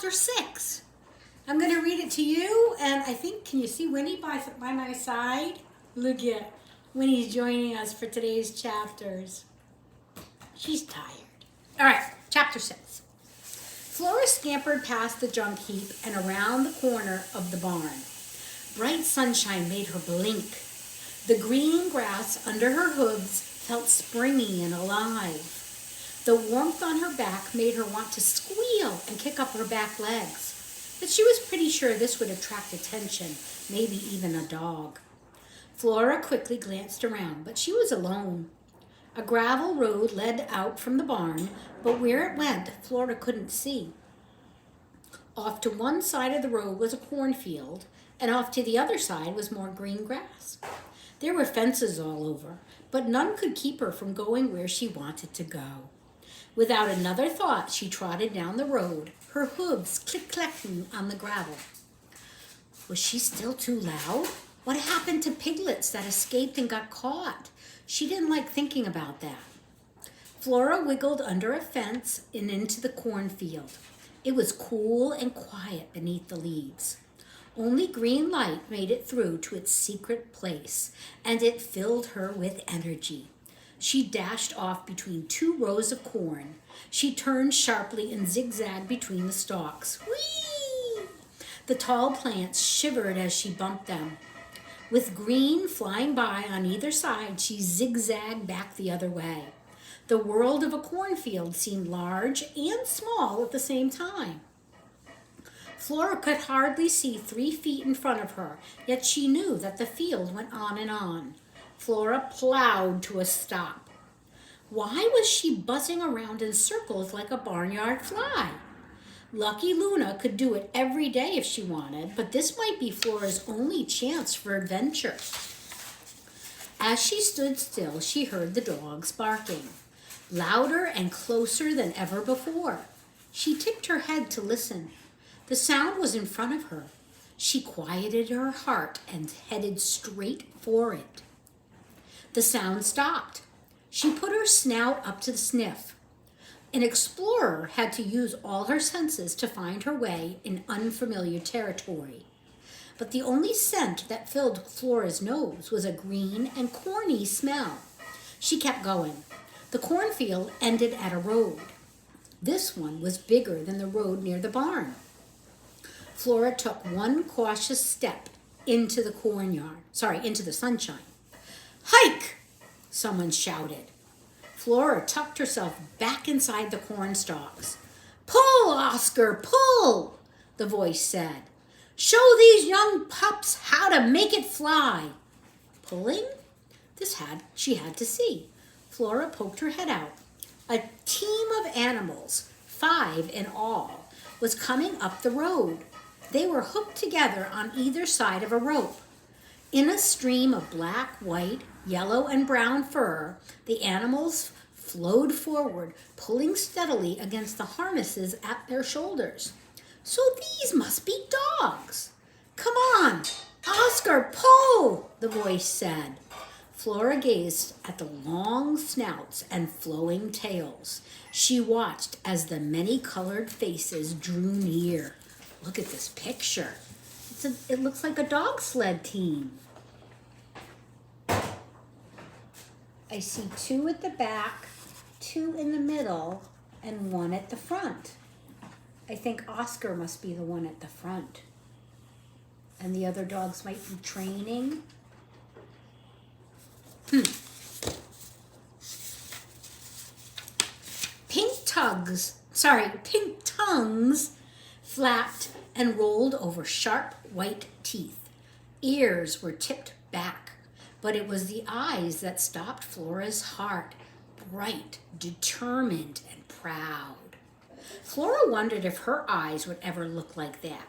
chapter 6. I'm going to read it to you, and I think, can you see Winnie by my side? Look at Winnie's joining us for today's chapters. She's tired. All right, chapter 6. Flora scampered past the junk heap and around the corner of the barn. Bright sunshine made her blink. The green grass under her hooves felt springy and alive. The warmth on her back made her want to squeal and kick up her back legs. But she was pretty sure this would attract attention, maybe even a dog. Flora quickly glanced around, but she was alone. A gravel road led out from the barn, but where it went, Flora couldn't see. Off to one side of the road was a cornfield, and off to the other side was more green grass. There were fences all over, but none could keep her from going where she wanted to go. Without another thought, she trotted down the road, her hooves click-clacking on the gravel. Was she still too loud? What happened to piglets that escaped and got caught? She didn't like thinking about that. Flora wiggled under a fence and into the cornfield. It was cool and quiet beneath the leaves. Only green light made it through to its secret place, and it filled her with energy. She dashed off between two rows of corn. She turned sharply and zigzagged between the stalks. Whee! The tall plants shivered as she bumped them. With green flying by on either side, she zigzagged back the other way. The world of a cornfield seemed large and small at the same time. Flora could hardly see 3 feet in front of her, yet she knew that the field went on and on. Flora plowed to a stop. Why was she buzzing around in circles like a barnyard fly? Lucky Luna could do it every day if she wanted, but this might be Flora's only chance for adventure. As she stood still, she heard the dogs barking, louder and closer than ever before. She tipped her head to listen. The sound was in front of her. She quieted her heart and headed straight for it. The sound stopped. She put her snout up to sniff. An explorer had to use all her senses to find her way in unfamiliar territory. But the only scent that filled Flora's nose was a green and corny smell. She kept going. The cornfield ended at a road. This one was bigger than the road near the barn. Flora took one cautious step into the sunshine. Hike! Someone shouted. Flora tucked herself back inside the corn stalks. Pull, Oscar, pull, the voice said. Show these young pups how to make it fly. Pulling? She had to see. Flora poked her head out. A team of animals, 5 in all, was coming up the road. They were hooked together on either side of a rope. In a stream of black, white, yellow, and brown fur, the animals flowed forward, pulling steadily against the harnesses at their shoulders. So these must be dogs. Come on, Oscar, pull, the voice said. Flora gazed at the long snouts and flowing tails. She watched as the many-colored faces drew near. Look at this picture. It looks like a dog sled team. I see 2 at the back, 2 in the middle, and 1 at the front. I think Oscar must be the one at the front. And the other dogs might be training. Pink tongues flapped and rolled over sharp white teeth. Ears were tipped back, but it was the eyes that stopped Flora's heart, bright, determined, and proud. Flora wondered if her eyes would ever look like that.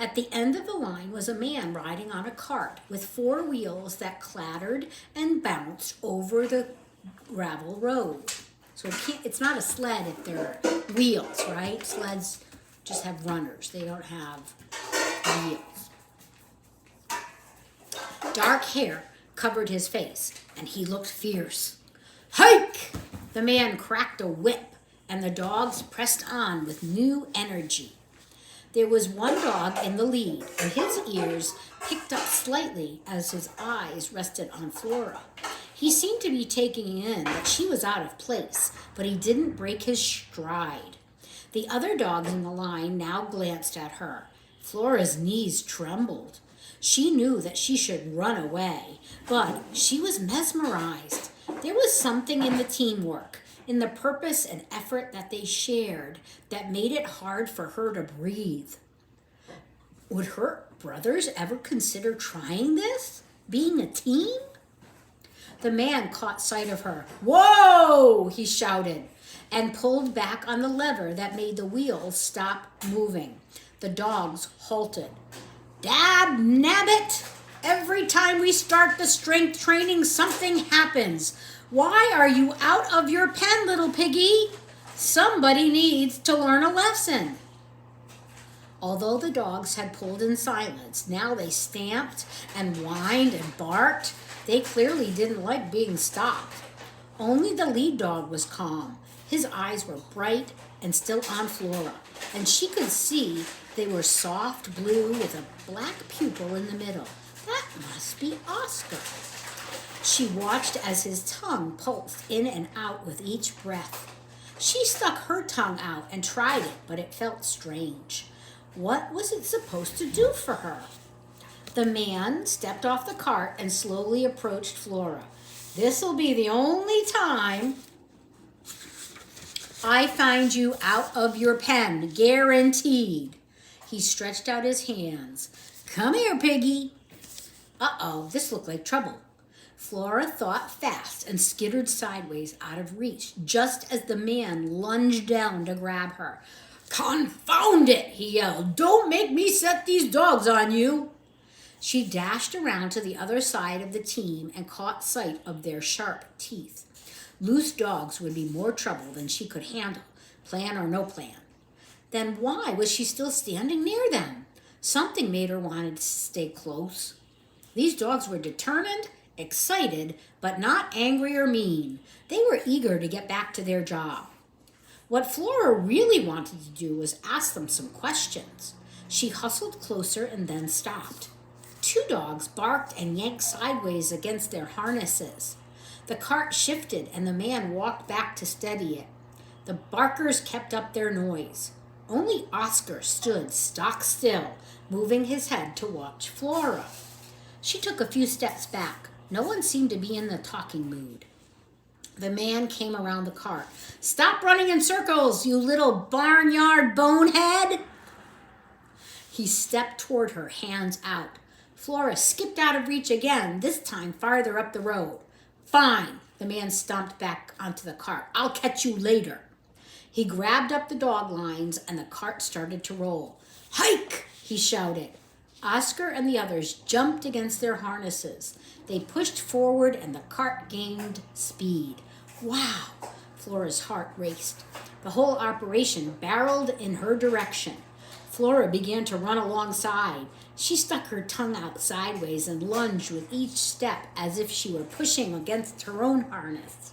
At the end of the line was a man riding on a cart with 4 wheels that clattered and bounced over the gravel road. So it's not a sled if they're wheels, right? Sleds just have runners. They don't have wheels. Dark hair covered his face, and he looked fierce. Hike! The man cracked a whip, and the dogs pressed on with new energy. There was one dog in the lead, and his ears picked up slightly as his eyes rested on Flora. He seemed to be taking in that she was out of place, but he didn't break his stride. The other dogs in the line now glanced at her. Flora's knees trembled. She knew that she should run away, but she was mesmerized. There was something in the teamwork, in the purpose and effort that they shared, that made it hard for her to breathe. Would her brothers ever consider trying this? Being a team? The man caught sight of her. "Whoa!" he shouted, and pulled back on the lever that made the wheels stop moving. The dogs halted. "Dab nabbit! Every time we start the strength training, something happens. Why are you out of your pen, little piggy? Somebody needs to learn a lesson." Although the dogs had pulled in silence, now they stamped and whined and barked. They clearly didn't like being stopped. Only the lead dog was calm. His eyes were bright and still on Flora, and she could see they were soft blue with a black pupil in the middle. That must be Oscar. She watched as his tongue pulsed in and out with each breath. She stuck her tongue out and tried it, but it felt strange. What was it supposed to do for her? The man stepped off the cart and slowly approached Flora. "This'll be the only time I find you out of your pen, guaranteed." He stretched out his hands. "Come here, piggy." Uh-oh, this looked like trouble. Flora thought fast and skittered sideways out of reach, just as the man lunged down to grab her. "Confound it," he yelled. "Don't make me set these dogs on you." She dashed around to the other side of the team and caught sight of their sharp teeth. Loose dogs would be more trouble than she could handle, plan or no plan. Then why was she still standing near them? Something made her want to stay close. These dogs were determined, excited, but not angry or mean. They were eager to get back to their job. What Flora really wanted to do was ask them some questions. She hustled closer and then stopped. 2 dogs barked and yanked sideways against their harnesses. The cart shifted and the man walked back to steady it. The barkers kept up their noise. Only Oscar stood stock still, moving his head to watch Flora. She took a few steps back. No one seemed to be in the talking mood. The man came around the cart. "Stop running in circles, you little barnyard bonehead!" He stepped toward her, hands out. Flora skipped out of reach again, this time farther up the road. "Fine," the man stomped back onto the cart. "I'll catch you later." He grabbed up the dog lines and the cart started to roll. "Hike!" he shouted. Oscar and the others jumped against their harnesses. They pushed forward and the cart gained speed. Wow! Flora's heart raced. The whole operation barreled in her direction. Flora began to run alongside. She stuck her tongue out sideways and lunged with each step as if she were pushing against her own harness.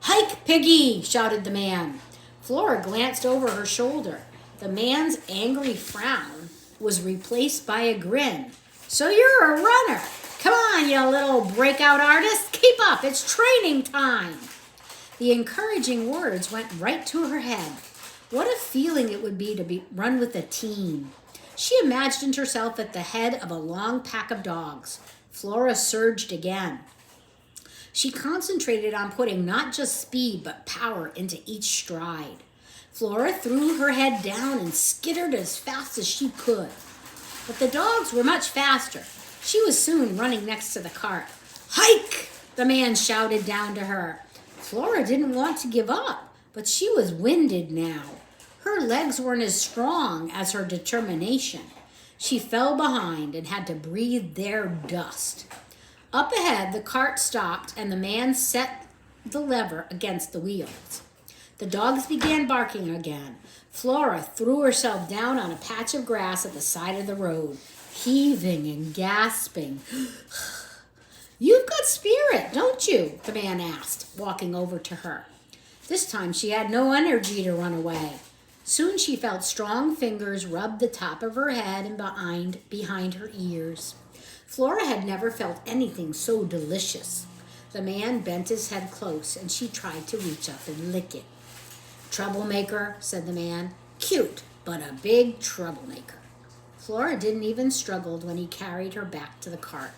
"Hike, piggy!" shouted the man. Flora glanced over her shoulder. The man's angry frown was replaced by a grin. "So you're a runner. Come on, you little breakout artist. Keep up. It's training time." The encouraging words went right to her head. What a feeling it would be to run with a team. She imagined herself at the head of a long pack of dogs. Flora surged again. She concentrated on putting not just speed but power into each stride. Flora threw her head down and skittered as fast as she could. But the dogs were much faster. She was soon running next to the cart. "Hike!" the man shouted down to her. Flora didn't want to give up, but she was winded now. Her legs weren't as strong as her determination. She fell behind and had to breathe their dust. Up ahead, the cart stopped and the man set the lever against the wheels. The dogs began barking again. Flora threw herself down on a patch of grass at the side of the road, heaving and gasping. "You've got spirit, don't you?" the man asked, walking over to her. This time she had no energy to run away. Soon she felt strong fingers rub the top of her head and behind her ears. Flora had never felt anything so delicious. The man bent his head close, and she tried to reach up and lick it. "Troublemaker," said the man. "Cute, but a big troublemaker." Flora didn't even struggle when he carried her back to the cart.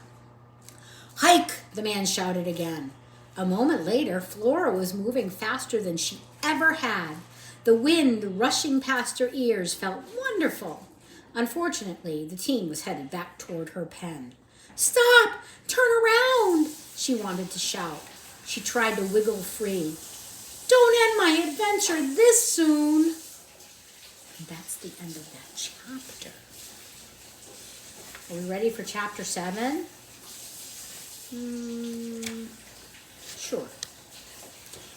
"Hike!" the man shouted again. A moment later, Flora was moving faster than she ever had. The wind rushing past her ears felt wonderful. Unfortunately, the teen was headed back toward her pen. "Stop! Turn around!" she wanted to shout. She tried to wiggle free. "Don't end my adventure this soon." And that's the end of that chapter. Are we ready for chapter 7? Sure.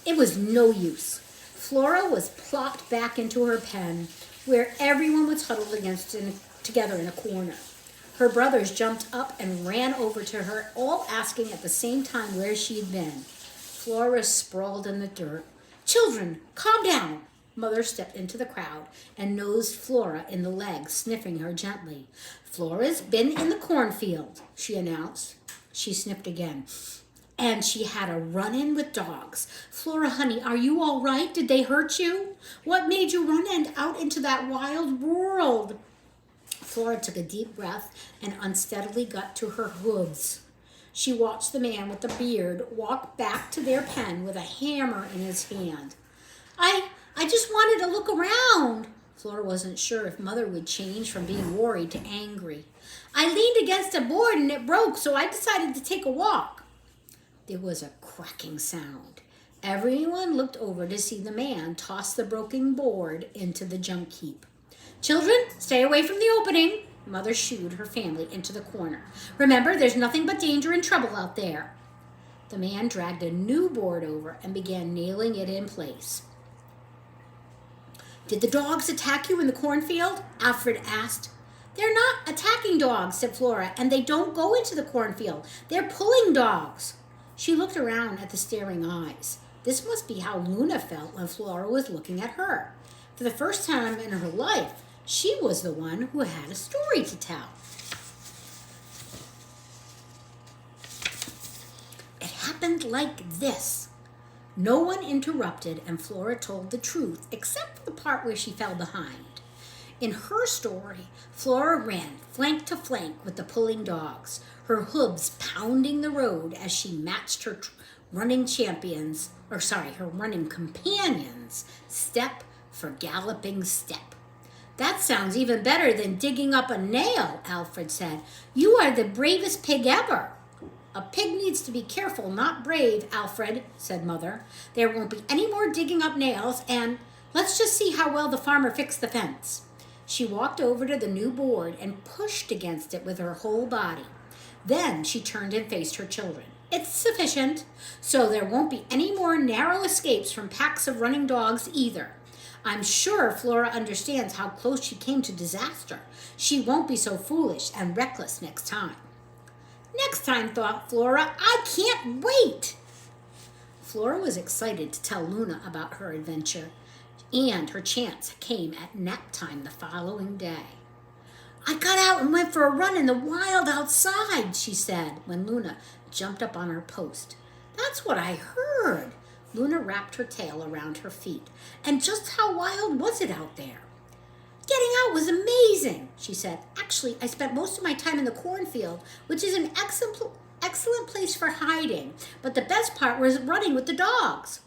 It was no use. Flora was plopped back into her pen, where everyone was huddled together in a corner. Her brothers jumped up and ran over to her, all asking at the same time where she had been. Flora sprawled in the dirt. "Children, calm down." Mother stepped into the crowd and nosed Flora in the leg, sniffing her gently. "Flora's been in the cornfield," she announced. She sniffed again. "And she had a run-in with dogs. Flora, honey, are you all right? Did they hurt you? What made you run out into that wild world?" Flora took a deep breath and unsteadily got to her hooves. She watched the man with the beard walk back to their pen with a hammer in his hand. I just wanted to look around." Flora wasn't sure if Mother would change from being worried to angry. "I leaned against a board and it broke, so I decided to take a walk." There was a cracking sound. Everyone looked over to see the man toss the broken board into the junk heap. "Children, stay away from the opening." Mother shooed her family into the corner. "Remember, there's nothing but danger and trouble out there." The man dragged a new board over and began nailing it in place. "Did the dogs attack you in the cornfield?" Alfred asked. "They're not attacking dogs," said Flora, "and they don't go into the cornfield. They're pulling dogs." She looked around at the staring eyes. This must be how Luna felt when Flora was looking at her. For the first time in her life, she was the one who had a story to tell. It happened like this. No one interrupted, and Flora told the truth, except for the part where she fell behind. In her story, Flora ran flank to flank with the pulling dogs, her hooves pounding the road as she matched her running companions, step for galloping step. "That sounds even better than digging up a nail," Alfred said. "You are the bravest pig ever." "A pig needs to be careful, not brave, Alfred," said Mother. "There won't be any more digging up nails, and let's just see how well the farmer fixed the fence." She walked over to the new board and pushed against it with her whole body. Then she turned and faced her children. "It's sufficient, so there won't be any more narrow escapes from packs of running dogs either. I'm sure Flora understands how close she came to disaster. She won't be so foolish and reckless next time." "Next time," thought Flora, "I can't wait." Flora was excited to tell Luna about her adventure, and her chance came at nap time the following day. "I got out and went for a run in the wild outside," she said when Luna jumped up on her post. "That's what I heard." Luna wrapped her tail around her feet. "And just how wild was it out there?" "Getting out was amazing," she said. "Actually, I spent most of my time in the cornfield, which is an excellent place for hiding. But the best part was running with the dogs."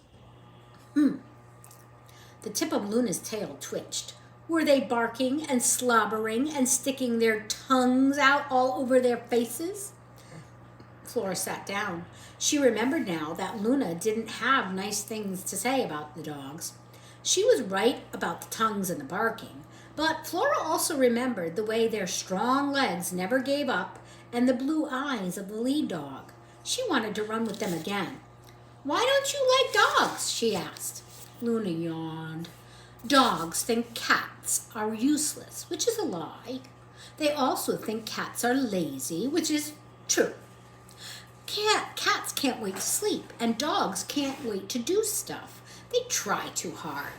The tip of Luna's tail twitched. Were they barking and slobbering and sticking their tongues out all over their faces? Flora sat down. She remembered now that Luna didn't have nice things to say about the dogs. She was right about the tongues and the barking, but Flora also remembered the way their strong legs never gave up and the blue eyes of the lead dog. She wanted to run with them again. "Why don't you like dogs?" she asked. Luna yawned. "Dogs think cats are useless, which is a lie. They also think cats are lazy, which is true. Cats can't wait to sleep, and dogs can't wait to do stuff. They try too hard.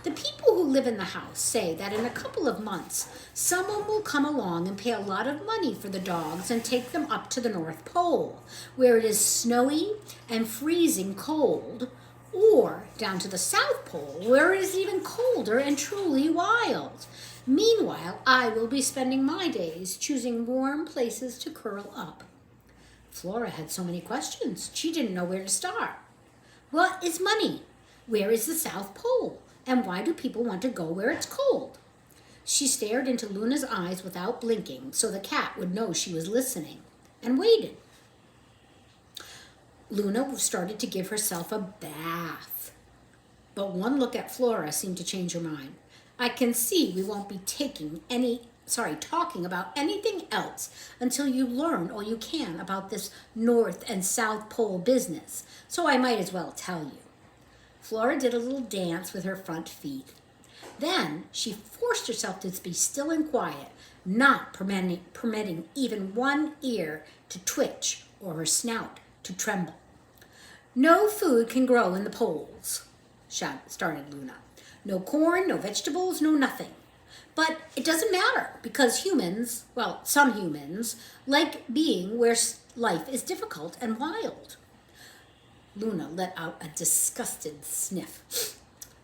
The people who live in the house say that in a couple of months, someone will come along and pay a lot of money for the dogs and take them up to the North Pole, where it is snowy and freezing cold, or down to the South Pole, where it is even colder and truly wild. Meanwhile, I will be spending my days choosing warm places to curl up. Flora had so many questions, she didn't know where to start. What is money? Where is the South Pole? And why do people want to go where it's cold? She stared into Luna's eyes without blinking so the cat would know she was listening, and waited. Luna started to give herself a bath. But one look at Flora seemed to change her mind. I can see we won't be talking about anything else until you learn all you can about this North and South Pole business, so I might as well tell you. Flora did a little dance with her front feet. Then she forced herself to be still and quiet, not permitting even one ear to twitch or her snout to tremble. No food can grow in the poles, started Luna. No corn, no vegetables, no nothing. But it doesn't matter because humans, well, some humans, like being where life is difficult and wild. Luna let out a disgusted sniff.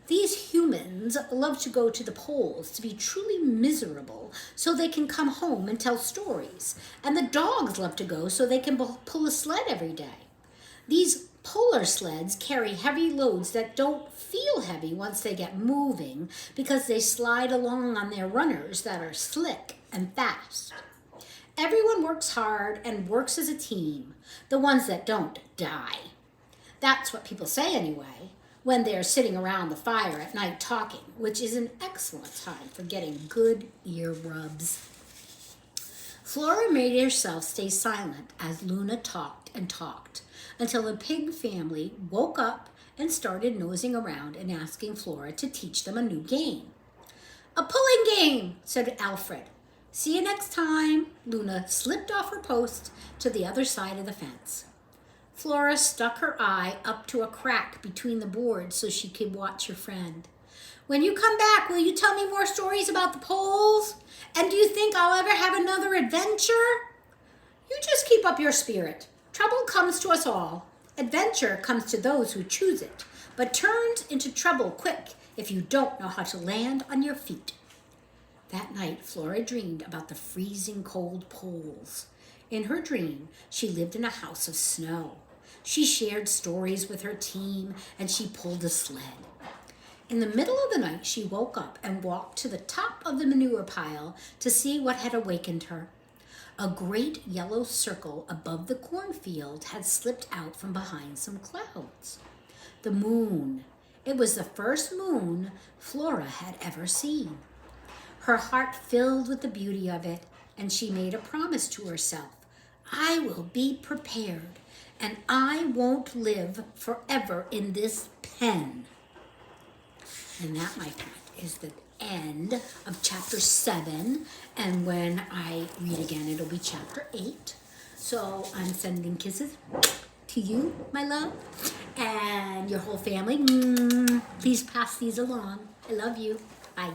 These humans love to go to the poles to be truly miserable so they can come home and tell stories. And the dogs love to go so they can pull a sled every day. These polar sleds carry heavy loads that don't feel heavy once they get moving because they slide along on their runners that are slick and fast. Everyone works hard and works as a team. The ones that don't die. That's what people say anyway, when they're sitting around the fire at night talking, which is an excellent time for getting good ear rubs. Flora made herself stay silent as Luna talked and talked until the pig family woke up and started nosing around and asking Flora to teach them a new game. A pulling game, said Alfred. See you next time. Luna slipped off her post to the other side of the fence. Flora stuck her eye up to a crack between the boards so she could watch her friend. When you come back, will you tell me more stories about the poles? And do you think I'll ever have another adventure? You just keep up your spirit. Trouble comes to us all. Adventure comes to those who choose it, but turns into trouble quick if you don't know how to land on your feet. That night, Flora dreamed about the freezing cold poles. In her dream, she lived in a house of snow. She shared stories with her team, and she pulled a sled. In the middle of the night, she woke up and walked to the top of the manure pile to see what had awakened her. A great yellow circle above the cornfield had slipped out from behind some clouds. The moon. It was the first moon Flora had ever seen. Her heart filled with the beauty of it, and she made a promise to herself. I will be prepared, and I won't live forever in this pen. And that, my friend, is the end of chapter 7. And when I read again, it'll be chapter 8. So I'm sending kisses to you, my love, and your whole family. Please pass these along. I love you. Bye.